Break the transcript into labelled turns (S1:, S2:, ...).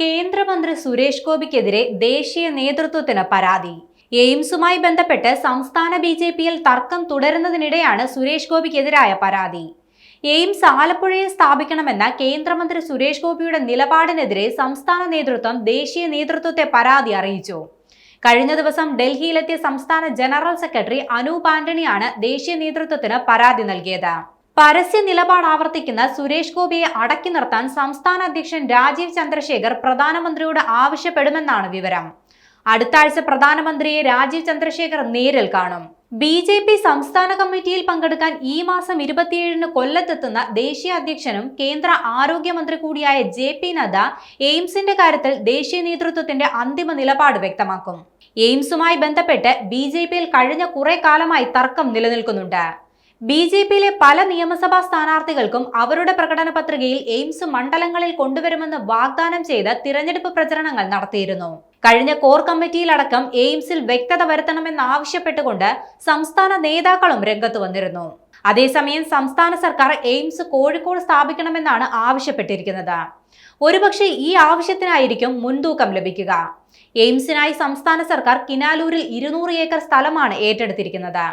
S1: കേന്ദ്രമന്ത്രി സുരേഷ് ഗോപിക്കെതിരെ ദേശീയ നേതൃത്വത്തിന് പരാതി. എയിംസുമായി ബന്ധപ്പെട്ട് സംസ്ഥാന ബി.ജെ.പിയിൽ തർക്കം തുടരുന്നതിനിടെയാണ് സുരേഷ് ഗോപിക്കെതിരായ പരാതി. എയിംസ് ആലപ്പുഴയിൽ സ്ഥാപിക്കണമെന്ന കേന്ദ്രമന്ത്രി സുരേഷ് ഗോപിയുടെ നിലപാടിനെതിരെ സംസ്ഥാന നേതൃത്വം ദേശീയ നേതൃത്വത്തെ പരാതി അറിയിച്ചു. കഴിഞ്ഞ ദിവസം ഡൽഹിയിലെത്തിയ സംസ്ഥാന ജനറൽ സെക്രട്ടറി അനൂപ് ആന്റണിയാണ് ദേശീയ നേതൃത്വത്തിന് പരാതി നൽകിയത്. പരസ്യ നിലപാട് ആവർത്തിക്കുന്ന സുരേഷ് ഗോപിയെ അടക്കി നിർത്താൻ സംസ്ഥാന അധ്യക്ഷൻ രാജീവ് ചന്ദ്രശേഖർ പ്രധാനമന്ത്രിയോട് ആവശ്യപ്പെടുമെന്നാണ് വിവരം. അടുത്ത ആഴ്ച പ്രധാനമന്ത്രിയെ രാജീവ് ചന്ദ്രശേഖർ നേരിൽ കാണും. ബി.ജെ.പി സംസ്ഥാന കമ്മിറ്റിയിൽ പങ്കെടുക്കാൻ ഈ മാസം 27-ന് കൊല്ലത്തെത്തുന്ന ദേശീയ അധ്യക്ഷനും കേന്ദ്ര ആരോഗ്യമന്ത്രി കൂടിയായ ജെ.പി. നദ്ദ എയിംസിന്റെ കാര്യത്തിൽ ദേശീയ നേതൃത്വത്തിന്റെ അന്തിമ നിലപാട് വ്യക്തമാക്കും. എയിംസുമായി ബന്ധപ്പെട്ട് ബി.ജെ.പിയിൽ കഴിഞ്ഞ കുറെ കാലമായി തർക്കം നിലനിൽക്കുന്നുണ്ട്. ബി.ജെ.പിയിലെ പല നിയമസഭാ സ്ഥാനാർത്ഥികൾക്കും അവരുടെ പ്രകടന പത്രികയിൽ എയിംസ് മണ്ഡലങ്ങളിൽ കൊണ്ടുവരുമെന്ന് വാഗ്ദാനം ചെയ്ത് തിരഞ്ഞെടുപ്പ് പ്രചരണങ്ങൾ നടത്തിയിരുന്നു. കഴിഞ്ഞ കോർ കമ്മിറ്റിയിലടക്കം എയിംസിൽ വ്യക്തത വരുത്തണമെന്നാവശ്യപ്പെട്ടുകൊണ്ട് സംസ്ഥാന നേതാക്കളും രംഗത്ത് വന്നിരുന്നു. അതേസമയം സംസ്ഥാന സർക്കാർ എയിംസ് കോഴിക്കോട് സ്ഥാപിക്കണമെന്നാണ് ആവശ്യപ്പെട്ടിരിക്കുന്നത്. ഒരുപക്ഷെ ഈ ആവശ്യത്തിനായിരിക്കും മുൻതൂക്കം ലഭിക്കുക. എയിംസിനായി സംസ്ഥാന സർക്കാർ കിനാലൂരിൽ 200 ഏക്കർ സ്ഥലമാണ് ഏറ്റെടുത്തിരിക്കുന്നത്.